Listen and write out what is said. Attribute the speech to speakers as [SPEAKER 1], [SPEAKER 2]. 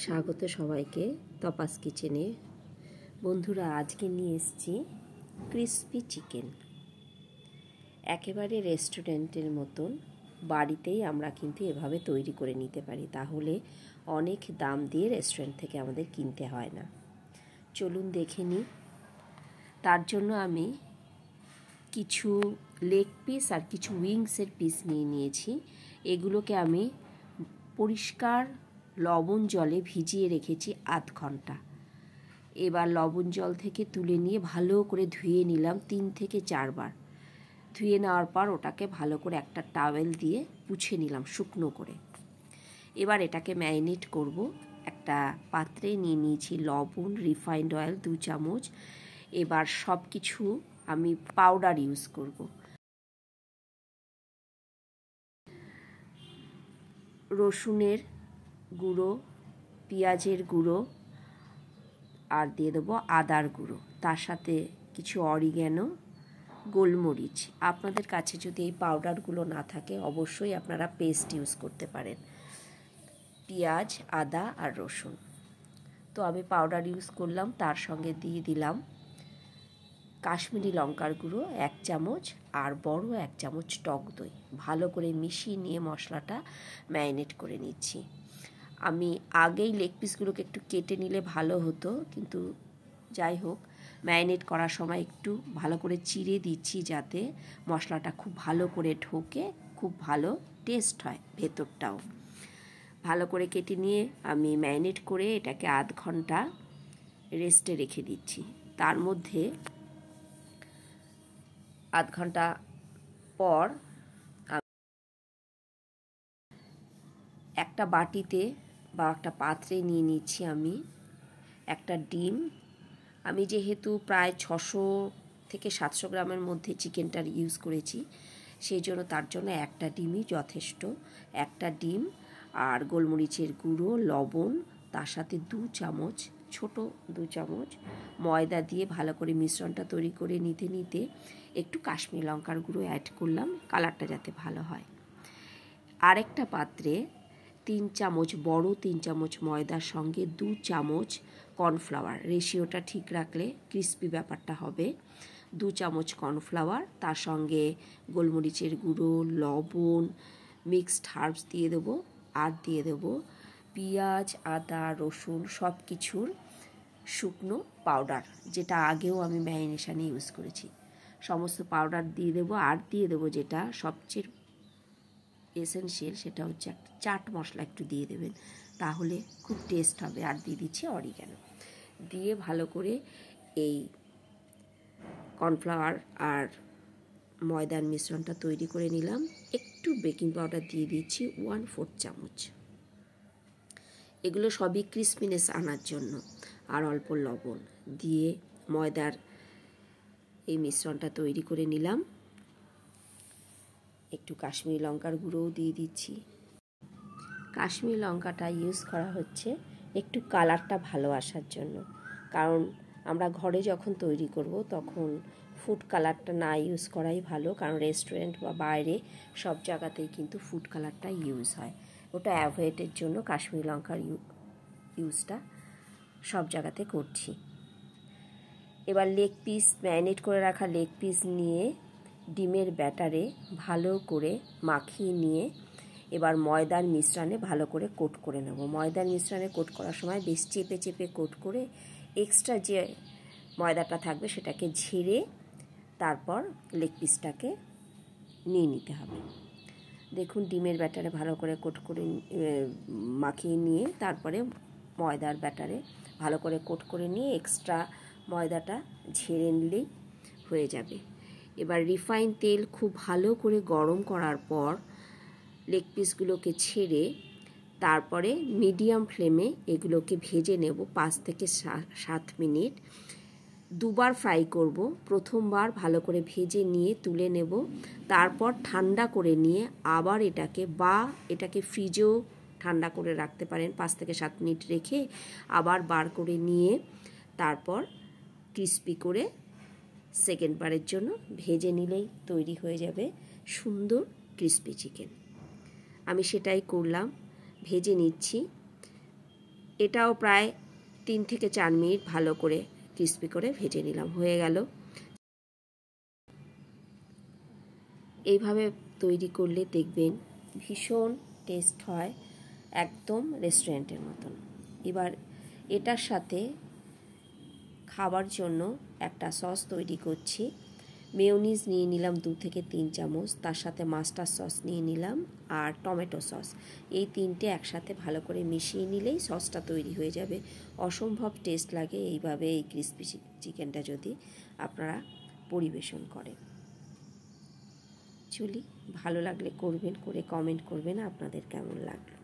[SPEAKER 1] স্বাগত সবাইকে তপাস কিচেনে। বন্ধুরা, আজকে নিয়ে এসেছি ক্রিসপি চিকেন। একেবারে রেস্টুরেন্টের মতন বাড়িতেই আমরা কিন্তু এভাবে তৈরি করে নিতে পারি, তাহলে অনেক দাম দিয়ে রেস্টুরেন্ট থেকে আমাদের কিনতে হয় না। চলুন দেখে নিই। তার জন্য আমি কিছু লেগ পিস আর কিছু উইংসের পিস নিয়ে নিয়েছি। এগুলোকে আমি পরিষ্কার লবণ জলে ভিজিয়ে রেখেছি আধ ঘন্টা। এবার লবণ জল থেকে তুলে নিয়ে ভালো করে ধুয়ে নিলাম 3 থেকে 4 বার। ধুয়ে নেওয়ার পর ওটাকে ভালো করে একটা টাওয়েল দিয়ে মুছে নিলাম শুকনো করে। এবার এটাকে ম্যারিনেট করব। একটা পাত্রে নিয়ে নিয়েছি লবণ, রিফাইন্ড অয়েল 2 চামচ। এবার সব কিছু আমি পাউডার ইউজ করব। রসুনের গুঁড়ো, পেঁয়াজের গুঁড়ো আর দিয়ে দেবো আদার গুঁড়ো, তার সাথে কিছু অরিগ্যানো, গোলমরিচ। আপনাদের কাছে যদি এই পাউডারগুলো না থাকে অবশ্যই আপনারা পেস্ট ইউজ করতে পারেন। পেঁয়াজ, আদা আর রসুন। তো আমি পাউডার ইউজ করলাম। তার সঙ্গে দিয়ে দিলাম কাশ্মীরি লঙ্কার গুঁড়ো 1 চামচ আর বড় 1 চামচ টক দই। ভালো করে মিশিয়ে নিয়ে মশলাটা ম্যারিনেট করে নিচ্ছি। আমি আগেই লেগ পিসগুলোকে একটু কেটে নিলে ভালো হতো, কিন্তু যাই হোক, ম্যারিনেট করার সময় একটু ভালো করে চিড়ে দিচ্ছি যাতে মশলাটা খুব ভালো করে ঢোকে, খুব ভালো টেস্ট হয় ভেতরটাও। ভালো করে কেটে নিয়ে আমি ম্যারিনেট করে এটাকে আধ ঘন্টা রেস্টে রেখে দিচ্ছি। তার মধ্যে আধ ঘন্টা পর একটা বাটিতে বা একটা পাত্রে নিয়ে নিচ্ছি আমি একটা ডিম। আমি যেহেতু প্রায় 600 থেকে 700 গ্রামের মধ্যে চিকেনটার ইউজ করেছি, সেই জন্য তার জন্য একটা ডিমই যথেষ্ট। একটা ডিম আর গোলমরিচের গুঁড়ো, লবণ, তার সাথে 2 চামচ, ছোট 2 চামচ ময়দা দিয়ে ভালো করে মিশ্রণটা তৈরি করে নিতে একটু কাশ্মীরি লঙ্কার গুঁড়ো অ্যাড করলাম, কালারটা যাতে ভালো হয়। আরেকটা পাত্রে 3 চামচ, বড় 3 চামচ ময়দার সঙ্গে 2 চামচ কর্নফ্লাওয়ার, রেশিওটা ঠিক রাখলে ক্রিস্পি ব্যাপারটা হবে। 2 চামচ কর্নফ্লাওয়ার, তার সঙ্গে গোলমরিচের গুঁড়ো, লবণ, মিক্সড হার্বস দিয়ে দেবো, আর দিয়ে দেবো পেঁয়াজ, আদা, রসুন সব কিছুর শুকনো পাউডার, যেটা আগেও আমি ম্যারিনেশনে ইউজ করেছি। সমস্ত পাউডার দিয়ে দেবো, আর দিয়ে দেবো যেটা সবচেয়ে এসেনশিয়াল, সেটা হচ্ছে একটা চাট মশলা একটু দিয়ে দেবেন, তাহলে খুব টেস্ট হবে। আর দিয়ে দিচ্ছি অরিগ্যানো। দিয়ে ভালো করে এই কর্নফ্লাওয়ার আর ময়দার মিশ্রণটা তৈরি করে নিলাম। একটু বেকিং পাউডার দিয়ে দিচ্ছি 1/4 চামচ। এগুলো সবই ক্রিসপিনেস আনার জন্য। আর অল্প লবণ দিয়ে ময়দার এই মিশ্রণটা তৈরি করে নিলাম। একটু কাশ্মীরি লঙ্কার গুঁড়োও দিয়ে দিচ্ছি। কাশ্মীরি লঙ্কাটা ইউজ করা হচ্ছে একটু কালারটা ভালো আসার জন্য, কারণ আমরা ঘরে যখন তৈরি করব তখন ফুড কালারটা না ইউজ করাই ভালো, কারণ রেস্টুরেন্ট বা বাইরে সব জায়গাতেই কিন্তু ফুড কালারটা ইউজ হয়। ওটা অ্যাভয়েডের জন্য কাশ্মীরি লঙ্কার ইউজটা সব জায়গাতে করছি। এবার লেগ পিস, ম্যারিনেট করে রাখা লেগ পিস নিয়ে ডিমের ব্যাটারে ভালো করে মাখিয়ে নিয়ে এবার ময়দার মিশ্রণে ভালো করে কোট করে নেব। ময়দার মিশ্রণে কোট করার সময় বেশ চেপে চেপে কোট করে এক্সট্রা যে ময়দাটা থাকবে সেটাকে ঝেড়ে তারপর লেগ পিসটাকে নিয়ে নিতে হবে। দেখুন, ডিমের ব্যাটারে ভালো করে কোট করে মাখিয়ে নিয়ে তারপরে ময়দার ব্যাটারে ভালো করে কোট করে নিয়ে এক্সট্রা ময়দাটা ঝেড়ে নিলেই হয়ে যাবে। এবার রিফাইন তেল খুব ভালো করে গরম করার পর লেগ পিসগুলোকে ছেড়ে তারপরে মিডিয়াম ফ্লেমে এগুলোকে ভেজে নেব 5 থেকে 7 মিনিট। 2 বার ফ্রাই করব। প্রথমবার ভালো করে ভেজে নিয়ে তুলে নেব, তারপর ঠান্ডা করে নিয়ে আবার এটাকে ফ্রিজেও ঠান্ডা করে রাখতে পারেন। 5 থেকে 7 মিনিট রেখে আবার বার করে নিয়ে তারপর ক্রিস্পি করে সেকেন্ড বারের জন্য ভেজে নিলেই তৈরি হয়ে যাবে সুন্দর ক্রিস্পি চিকেন। আমি সেটাই করলাম, ভেজে নিচ্ছি। এটাও প্রায় 3 থেকে 4 মিনিট ভালো করে ক্রিস্পি করে ভেজে নিলাম। হয়ে গেল। এইভাবে তৈরি করলে দেখবেন ভীষণ টেস্ট হয়, একদম রেস্টুরেন্টের মতন। এবার এটার সাথে খাবার জন্য একটা সস তৈরি করছি। মেয়োনিজ নিয়ে নিলাম 2 থেকে 3 চামচ, তার সাথে মাস্টার্ড সস নিয়ে নিলাম আর টমেটো সস। এই তিনটে একসাথে ভালো করে মিশিয়ে নিলেই সসটা তৈরি হয়ে যাবে। অসম্ভব টেস্ট লাগে এইভাবে এই ক্রিস্পি চিকেনটা যদি আপনারা পরিবেশন করেন। চলি, ভালো লাগলে করবেন, করে কমেন্ট করবেন আপনাদের কেমন লাগলো।